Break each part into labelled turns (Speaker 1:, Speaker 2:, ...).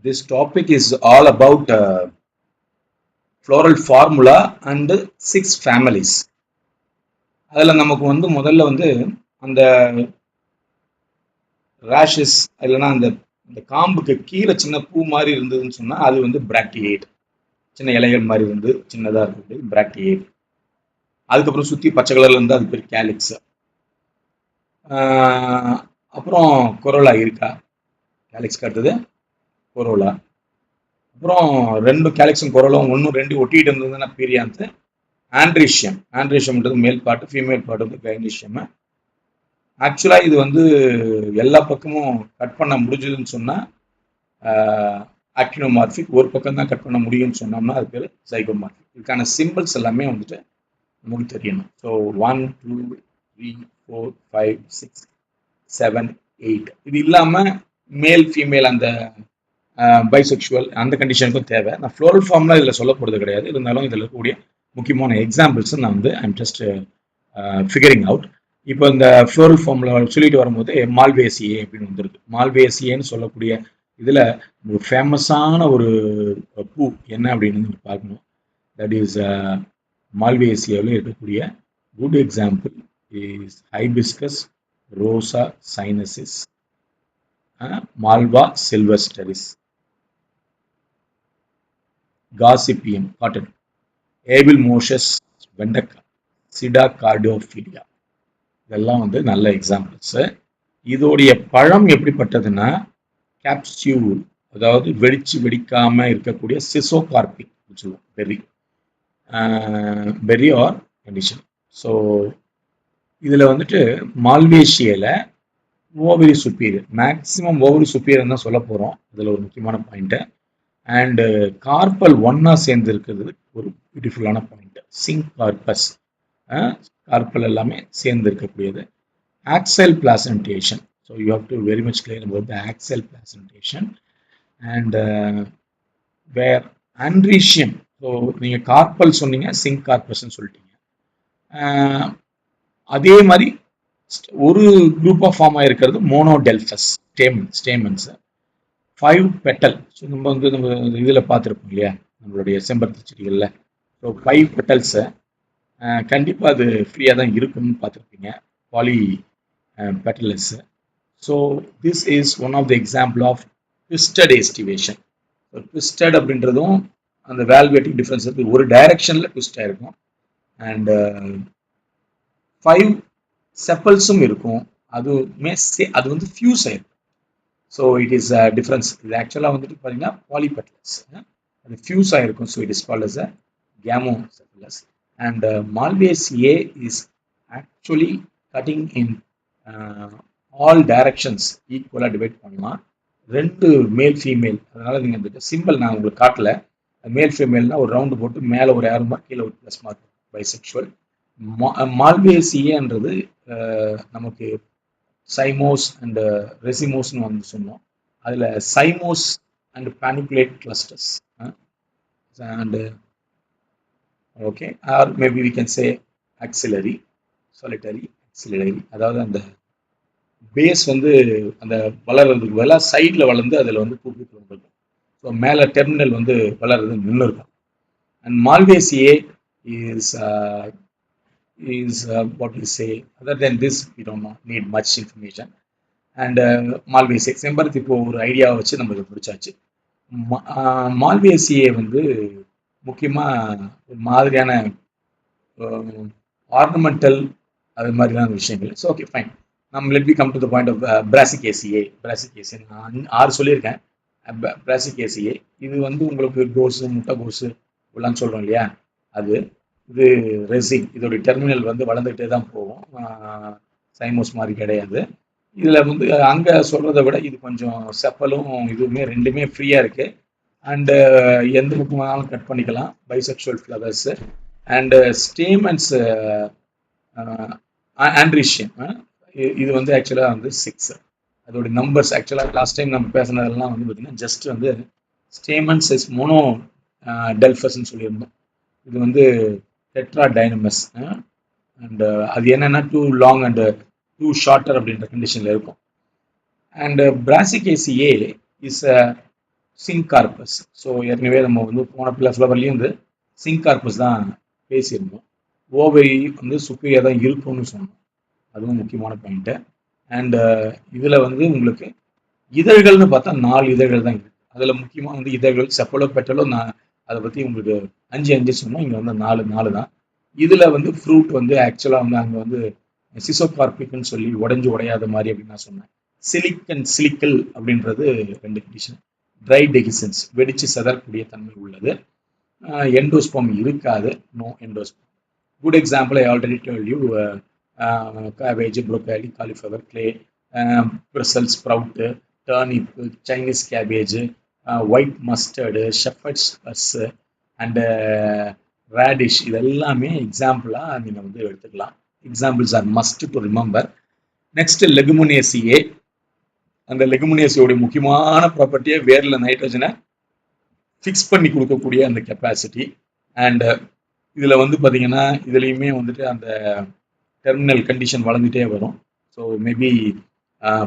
Speaker 1: This topic is all about floral formula and 6 families. அதில் நமக்கு முதல்ல அந்த ரேஷஸ் இல்லைன்னா அந்த காம்புக்கு கீழே சின்ன பூ மாதிரி இருந்ததுன்னு சொன்னால் அது பிராக்டியேட், சின்ன இலைகள் மாதிரி சின்னதாக இருக்குது பிராக்டியேட். அதுக்கப்புறம் சுற்றி பச்சை கலர்ல இருந்து அது பேர் கேலிக்ஸ். அப்புறம் கொரோலா இருக்கா, கேலிக்ஸ்க்கு அடுத்தது கொரோலா. அப்புறம் 2 கேலிக்ஸும் கொரோலாவும் 1-2 ஒட்டிட்டு இருந்ததுன்னா பீரியாந்து. ஆண்ட்ரீஷியம்ன்றது மேல் பாட்டு, ஃபீமேல் பாட்டு கைனீஷியம். ஆக்சுவலாக இது எல்லா பக்கமும் கட் பண்ண முடிஞ்சதுன்னு சொன்னால் ஆக்டினோமார்பிக், ஒரு பக்கம் தான் கட் பண்ண முடியும்னு சொன்னோம்னா அது பேர் ஜைகோமார்பிக். இதுக்கான சிம்பிள்ஸ் எல்லாமே நமக்கு தெரியணும். ஸோ 1 2 3 4 5 6 7 8 இது இல்லாமல் மேல் ஃபீமேல் அந்த பைசெக்சுவல் அந்த கண்டிஷனுக்கும் தேவை. நான் ஃப்ளோரல் ஃபார்ம்லாம் இதில் சொல்ல போகிறது கிடையாது. இருந்தாலும் இதில் இருக்கக்கூடிய முக்கியமான எக்ஸாம்பிள்ஸ் நான் ஐம் ஜஸ்ட் ஃபிகரிங் அவுட். இப்போ இந்த ஃப்ளோரல் ஃபார்மில் சொல்லிட்டு வரும்போது மால்வேசியே அப்படின்னு வந்துருக்கு. மால்வேசியேன்னு சொல்லக்கூடிய இதில் ஒரு ஃபேமஸான ஒரு பூ என்ன அப்படின்னு பார்க்கணும். தட் இஸ் மால்வேசியாவில் இருக்கக்கூடிய good example is hibiscus rosa sinensis, malva sylvestris, gossypium cotton, abelmoschus வெண்டக்கா, சிடா கார்டியோஃபிலியா, இதெல்லாம் நல்ல எக்ஸாம்பிள்ஸு. இதோடைய பழம் எப்படிப்பட்டதுன்னா கேப்சியூல், அதாவது வெடிக்காம இருக்கக்கூடிய சிசோகார்பிக் சொல்லுவோம், பெர்ரி ஆர் கண்டிஷன். ஸோ இதில் மால்வேஷியில ovary superior, maximum ovary superior தான் சொல்ல போகிறோம். இதில் ஒரு முக்கியமான பாயிண்ட்டு. அண்டு கார்பல் ஒன்னா சேர்ந்து இருக்கிறது ஒரு பியூட்டிஃபுல்லான பாயிண்ட். சிங்க் கார்பஸ், கார்பல் எல்லாமே சேர்ந்து இருக்கக்கூடியது. Axile placentation, so you have to very much clear about the axile placentation. And where androecium, so நீங்கள் கார்பல் சொன்னீங்க, சிங்க் கார்பஸ்ன்னு சொல்லிட்டீங்க. அதே மாதிரி ஒரு குரூப் ஆஃப் ஃபார்ம் ஆகிருக்கிறது மோனோடெல்ஃபஸ் ஸ்டேமன்ஸ், 5 பெட்டல். ஸோ நம்ம இதில் பார்த்துருப்போம் இல்லையா நம்மளுடைய செம்பருத்தி செடிகளில். ஸோ 5 பெட்டல்ஸை கண்டிப்பாக அது ஃப்ரீயாக தான் இருக்குன்னு பார்த்துருப்பீங்க, polypetalous. So this is one of the example of twisted aestivation. Twisted அப்படின்றதும் அந்த வேல்வேட்டிங் டிஃப்ரென்ஸ் இருக்குது, ஒரு டைரக்ஷனில் ட்விஸ்ட் ஆகிருக்கும். அண்ட் 5 செப்பல்ஸும் இருக்கும், அதுவுமே அது ஃபியூஸ் ஆகிருக்கும். So it is a difference. இது ஆக்சுவலாக பார்த்தீங்கன்னா பாலிபெட்டலஸ், அது ஃபியூஸ் ஆகிருக்கும். So it is called as a gamosepalous. And malvaceae is actually cutting in all directions ஈக்குவலாக டிவைட் பண்ணலாம். 2 மேல் ஃபீமேல், அதனால் நீங்கள் இந்த சிம்பிள் நான் உங்களுக்கு காட்டல. மேல் ஃபீமேல்னா ஒரு ரவுண்டு போட்டு மேலே ஒரு ஏரோ மார்க், கீழே ஒரு ப்ளஸ் மார்க், பைசெக்சுவல். மால்வேசியேன்றது நமக்கு சைமோஸ் அண்ட் ரெசிமோஸ்னு சொன்னோம். அதில் cymose and paniculate clusters and okay, or maybe we can say axillary, solitary axillary. அதாவது அந்த பேஸ் அந்த வளர்றதுக்கு வேலை சைடில் வளர்ந்து அதில் பூப்பிட்டு வந்துருக்கும். ஸோ மேலே டெர்மினல் வளர்றது நின்று இருக்கும். And malvaceae is what we say. Other than this, we don't need much information. And மால்வேசியே செம்பருத்தி இப்போ ஒரு ஐடியாவை வச்சு நம்ம இதை பிடிச்சாச்சு. மால்வேசியே முக்கியமாக ஒரு மாதிரியான ஆர்னமெண்டல் அது மாதிரியான விஷயங்கள். ஸோ ஓகே ஃபைன், நம்ம let we come to the point of brassicaceae. Brassicaceae நான் 6 சொல்லியிருக்கேன். பிராசிகேசியே இது உங்களுக்கு கோஸு, முட்டை கோஸு இப்படிலாம் சொல்கிறோம் இல்லையா, அது இது ரெசிங், இதோடைய டெர்மினல் வளர்ந்துகிட்டே தான் போகும், சைமோஸ் மாதிரி கிடையாது. இதில் அங்கே சொல்கிறத விட இது கொஞ்சம் செப்பலும் இதுவுமே ரெண்டுமே ஃப்ரீயாக இருக்குது. அண்டு எந்த பக்கம் வேணாலும் கட் பண்ணிக்கலாம், bisexual flowers. And stamens androecium, இது ஆக்சுவலாக 6. அதோடைய நம்பர்ஸ் ஆக்சுவலாக லாஸ்ட் டைம் நம்ம பேசினதெல்லாம் பார்த்தீங்கன்னா ஜஸ்ட் ஸ்டேமன்ஸ் இஸ் மோனோ டெல்ஃபஸ்ன்னு சொல்லியிருந்தோம். இது டெட்ரா டைனமஸ். அண்ட் அது என்னென்னா 2 லாங் அண்ட் 2 ஷார்ட்டர் அப்படின்ற கண்டிஷனில் இருக்கும். And brassicaceae is a syncarpous. So ஏற்கனவே நம்ம வந்து போன ஃப்ளவர்லேயும் வந்து சிங்கார்பஸ் தான் பேசியிருந்தோம். ஓவரி வந்து சுப்பீரியாக தான் இருக்கும்னு சொன்னோம், அதுவும் முக்கியமான பாயிண்ட்டு. அண்ட் இதில் வந்து உங்களுக்கு இதழ்கள்னு பார்த்தா 4 இதழ்கள் தான் இருக்குது. அதில் முக்கியமாக வந்து இதழ்கள் செப்பலோ பெட்டலோ நான் அதை பற்றி உங்களுக்கு 5 சொன்னோம், இங்கே வந்து 4 தான். இதில் வந்து ஃப்ரூட் வந்து ஆக்சுவலாக வந்து அங்கே வந்து சிசோகார்பிக்னு சொல்லி உடையாத மாதிரி அப்படின்னு நான் சொன்னேன். சிலிக் அண்ட் சிலிக்கல் அப்படின்றது 2 கண்டிஷன். ட்ரை டெகிசன்ஸ் வெடிச்சு செதறக்கூடிய தன்மை உள்ளது. எண்டோஸ்பம் இருக்காது, no endosperm. Good example I already told you, cabbage, broccoli, cauliflower, kale, Brussels sprout, turnip, Chinese cabbage, white mustard, shepherd's purse and radish, இதெல்லாமே எக்ஸாம்பிளாக நீங்கள் வந்து எடுத்துக்கலாம். Examples are must to remember. Next leguminosae. அந்த லெகுமினேசியோடைய முக்கியமான ப்ராப்பர்ட்டியை வேரில் நைட்ரஜனை ஃபிக்ஸ் பண்ணி கொடுக்கக்கூடிய அந்த கெப்பாசிட்டி. அண்ட் இதில் வந்து பார்த்தீங்கன்னா இதுலேயுமே வந்துட்டு அந்த டெர்மினல் கண்டிஷன் வளர்ந்துட்டே வரும். ஸோ மேபி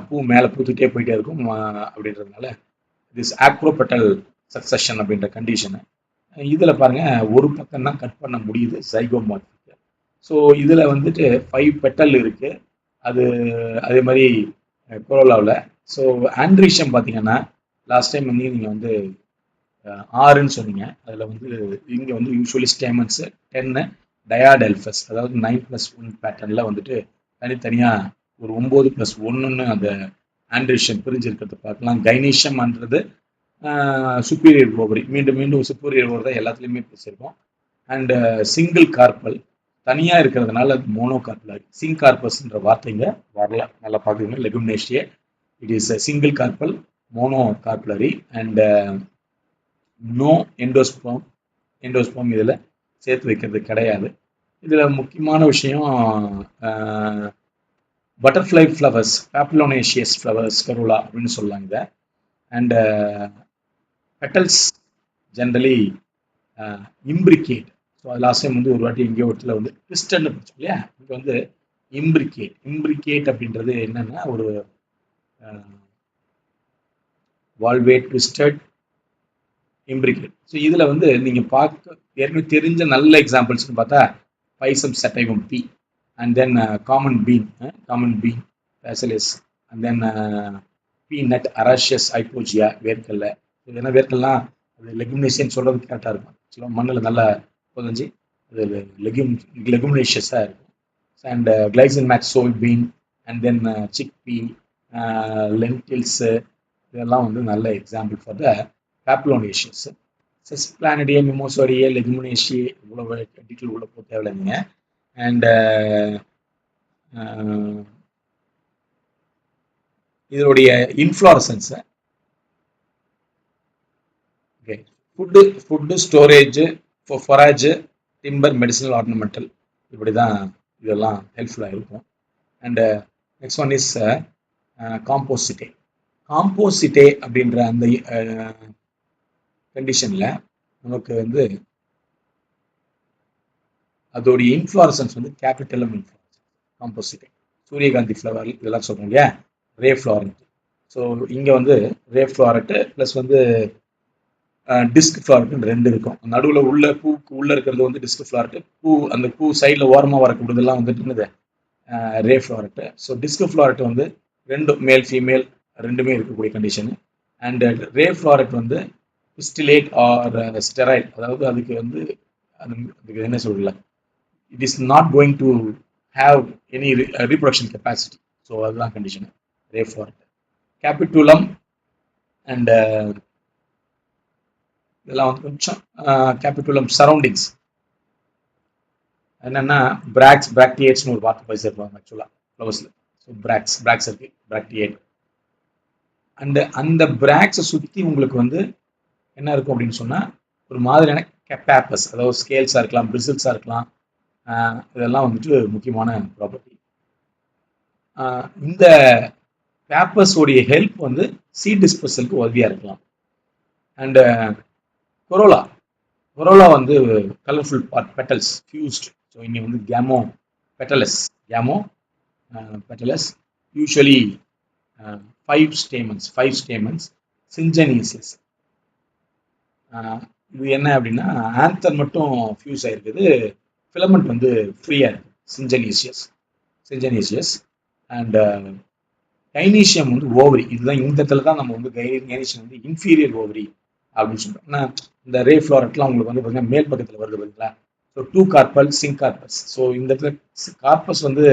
Speaker 1: பூ மேலே பூத்துட்டே போயிட்டே இருக்கும் அப்படின்றதுனால திஸ் ஆக்ரோபெட்டல் சக்சஷன் அப்படின்ற கண்டிஷனு. இதில் பாருங்கள் ஒரு பக்கம் தான் கட் பண்ண முடியுது ஜைகோமார்பிக். ஸோ இதில் வந்துட்டு 5 பெட்டல் இருக்குது. அது அதே மாதிரி கொரோலாவில். ஸோ ஆண்ட்ரீஷம் பார்த்தீங்கன்னா லாஸ்ட் டைம் வந்து நீங்கள் வந்து 6ன்னு சொன்னீங்க. அதில் வந்து இங்கே வந்து யூஸ்வலி ஸ்டேமன்ஸு 10 டயாடெல்ஃபஸ், அதாவது 9+1 பேட்டர்னில் வந்துட்டு தனித்தனியாக ஒரு 9+1ன்னு அந்த ஆண்ட்ரீஷம் பிரிஞ்சு இருக்கிறத பார்க்கலாம். கைனீஷம்ன்றது சுப்பீரியர் ஓவரி, மீண்டும் சுப்பீரியர் ஓவர் தான் எல்லாத்துலேயுமே பேசியிருக்கோம். அண்டு சிங்கிள் கார்பல் தனியாக இருக்கிறதுனால அது மோனோ கார்பலரி. சிங்கார்பஸ்ன்ற வார்த்தைங்க வரல, நல்லா பார்க்குறீங்க. Leguminosae it is single carpel mono carpellary and no endosperm இதில் சேர்த்து வைக்கிறது கிடையாது. இதில் முக்கியமான விஷயம் butterfly flowers, papilionaceous flowers corolla அப்படின்னு சொல்லலாம் இதை. And petals generally imbricate. So அது லாஸ்ட் டைம் வந்து ஒரு வாட்டி இங்கே ஒருத்தில் வந்து ட்விஸ்டட்னு படிச்சோம் இல்லையா, இங்கே வந்து இம்ப்ரிகேட் அப்படின்றது என்னன்னா ஒரு வால்வே ட்விஸ்டட் இம்ப்ரிகேட். ஸோ இதில் வந்து நீங்கள் பார்க்க ஏற்கனவே தெரிஞ்ச நல்ல எக்ஸாம்பிள்ஸ்னு பார்த்தா pisum sativum pea, and then common bean phaseolus, and then peanut arachis hypogaea, வேர்க்கல்ல. ஏன்னா வேர்க்கல்லாம் அது லெகுமினேஷியன் சொல்கிறது கரெக்டாக இருக்கும். ஆக்சுவலாக மண்ணில் நல்லா புதஞ்சி அது லெகுமினேஷியஸாக இருக்கும். And glycine max soy bean and then chick pea, lentils, இதெல்லாம் வந்து நல்ல எக்ஸாம்பிள் ஃபார் த பாப்புலோனேஷியஸ். செஸ்பிளானிடியே, மிமோசோரியே, லெகுமினேஷியே இவ்வளோ டீட்டெயில் உள்ள போக தேவையில்லைங்க. அண்ட் இதனுடைய இன்ஃப்ளோரசன்ஸை okay food storage, forage, timber, medicinal, ornamental, இப்படி தான் இதெல்லாம் ஹெல்ப்ஃபுல்லாக இருக்கும். And next one is compositae அப்படின்ற அந்த கண்டிஷனில் நமக்கு வந்து அதோடைய இன்ஃப்ளோரசன்ஸ் வந்து கேபிட்டலம் இன்ஃப்ளோரசன்ஸ். காம்போசிட்டே சூரியகாந்தி ஃப்ளவர் இதெல்லாம் சொல்கிறோம் இல்லையா, ரே ஃப்ளாரட். ஸோ இங்கே வந்து ரே ஃப்ளாரட்டு ப்ளஸ் வந்து டிஸ்க் ஃப்ளாரட்னு 2 இருக்கும். நடுவில் உள்ள பூக்கு உள்ளே இருக்கிறது வந்து டிஸ்க் ஃப்ளாரட்டு, அந்த பூ சைடில் ஓரமாக வரக்கூடியதெல்லாம் வந்துட்டு என்னது ரே ஃப்ளாரட்டு. ஸோ டிஸ்க் ஃப்ளாரட் வந்து 2 மேல் ஃபீமேல் 2மே இருக்கக்கூடிய கண்டிஷனு. அண்ட் ரே ஃப்ளாரட் வந்து பிஸ்டிலேட் ஆர் ஸ்டெரைல், அதாவது அதுக்கு வந்து அதுக்கு என்ன சொல்லல, it is not going to have any reproduction capacity. So அதுதான் கண்டிஷனு ரே ஃப்ளாரட். கேபிட்டுலம் அண்ட் இதெல்லாம் வந்து கொஞ்சம் கேபிட்டுலம் சரௌண்டிங்ஸ் என்னென்னா பிராக்டியேட்ஸ்னு ஒரு வார்த்தை பேசியிருப்பாங்க ஆக்சுவலாக ஃப்ளவர்ஸில். ஸோ பிராக்ஸ் இருக்கு, பிராக்டியேட். அண்ட் அந்த பிராக்ஸை சுற்றி உங்களுக்கு வந்து என்ன இருக்கும் அப்படின்னு சொன்னால் ஒரு மாதிரியான பேப்பர்ஸ், அதாவது ஸ்கேல்ஸாக இருக்கலாம், பிரிசில்ஸாக இருக்கலாம். இதெல்லாம் வந்துட்டு முக்கியமான ப்ராப்பர்ட்டி. இந்த பேப்பர்ஸோடைய ஹெல்ப் வந்து சீட் டிஸ்பர்சலுக்கு உதவியாக இருக்கலாம். அண்ட் கொரோலா வந்து கலர்ஃபுல் பெட்டல்ஸ் ஃபியூஸ்ட். ஸோ இங்கே வந்து கேமோ பெட்டலஸ் யூஸ்வலி 5 ஸ்டேமன்ஸ் சிஞ்சனியஸஸ். இது என்ன அப்படின்னா ஆந்தர் மட்டும் ஃபியூஸ் ஆகிருக்குது, ஃபிலமெண்ட் வந்து ஃப்ரீயாக இருக்குது. சிஞ்சனீசியஸ் அண்ட் கைனீசியம் வந்து ஓவரி. இதுதான் இந்த இடத்துல தான் நம்ம வந்து கைனீசியம் வந்து இன்ஃபீரியர் ஓவரி அப்படின்னு சொல்கிறோம். ஏன்னா இந்த ரே ஃப்ளாரட்லாம் உங்களுக்கு வந்து பார்த்தீங்கன்னா மேல் பக்கத்தில் வருது பார்த்தீங்களா. So 2 carpel syncarpous. So இந்த இடத்துல கார்பஸ் வந்து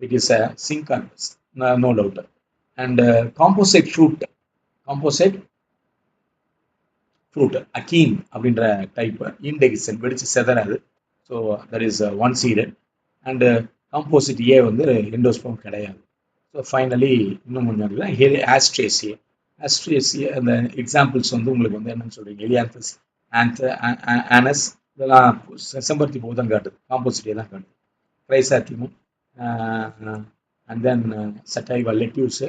Speaker 1: it is a syncarpous, no doubt. And composite fruit achene அப்படின்ற டைப் இன்டெகிசன் வெடிச்சு செதறாது. So that is one seeded. And composite ஏ வந்து எண்டோஸ்போம் கிடையாது. ஸோ ஃபைனலி இன்னும் முன்னாடி ஆஸ்ட்ரேசியா அந்த எக்ஸாம்பிள்ஸ் வந்து உங்களுக்கு வந்து என்னன்னு சொல்றீங்க, எலியாந்தஸ், ஆனஸ், இதெல்லாம் செம்பருத்தி பூ தான் காட்டுது, காம்போசிட்டே தான் காட்டுது. Chrysanthemum and then sativa, lettuce,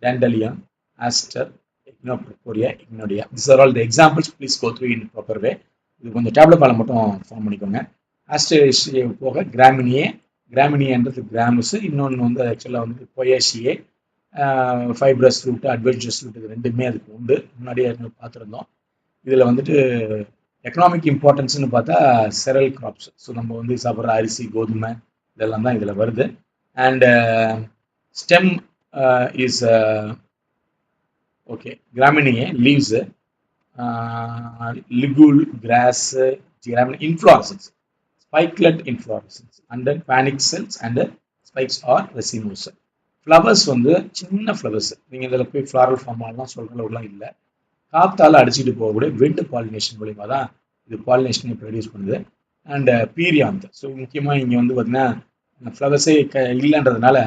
Speaker 1: dandelion, aster, இக்னோப்ரோரியா, இக்னோடியா. These are all the examples. Please go through in proper way. இது கொஞ்சம் டேப்லெட் காலம் மட்டும் ஃபார்ம் பண்ணிக்கோங்க. ஆஸ்ட்ரேசியா போக கிராமினியன்றது கிராமஸ், இன்னொன்று வந்து ஆக்சுவலாக வந்து பொயாசியே, ஃபைப்ரஸ் ஃப்ரூட், அட்வென்ச்சர்ஸ் ஃப்ரூட், இது ரெண்டுமே அதுக்கு உண்டு. முன்னாடியே பார்த்துருந்தோம். இதில் வந்துட்டு எக்கனாமிக் இம்பார்ட்டன்ஸ்னு பார்த்தா செரல் கிராப்ஸ். ஸோ நம்ம வந்து சாப்பிட்ற அரிசி, கோதுமை இதெல்லாம் தான் இதில் வருது. And stem is okay, gramineae leaves, ligule, grass, inflorescence, spikelet inflorescence, and then panic cells and spikes or racemose. Flowers வந்து சின்ன ஃப்ளவர்ஸ், நீங்கள் இதில் போய் ஃப்ளாரல் ஃபார்மாலாம் சொல்கிற அளவுலாம் இல்லை. காற்றால் அடிச்சுட்டு போகக்கூடிய விண்ட் பாலினேஷன் மூலிமா தான் இது பாலினேஷனை ப்ரொடியூஸ் பண்ணுது. And perianth. ஸோ முக்கியமாக இங்கே வந்து பார்த்தீங்கன்னா ஃப்ளவர்ஸே இல்லைன்றதுனால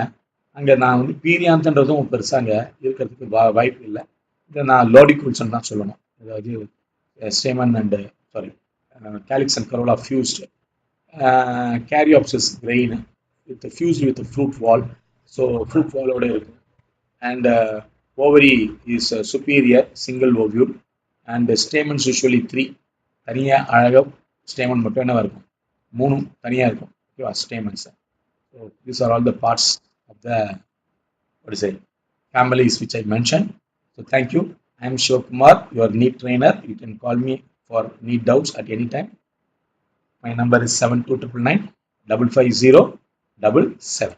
Speaker 1: அங்கே நான் வந்து பீரியாந்த்ன்றதும் பெருசாக அங்கே இருக்கிறதுக்கு வாய்ப்பு இல்லை. இதை நான் லோடிகூல்ஸ்ன்னு தான் சொல்லணும். அதாவது stamen and calyx and Corolla fused, caryopsis grain fused with the fruit wall. So fruit wall oda irukku. And ovary is superior single ovule, and stamens usually 3. தனியா அழகா ஸ்டேமன் மட்டும் என்ன இருக்கும், 3 தனியா இருக்கும். ஓகேவா, stamens. So these are all the parts of the families which I mentioned. So thank you. I am Shivakumar, your NEET trainer. You can call me for NEET doubts at any time. My number is 7299 550 77.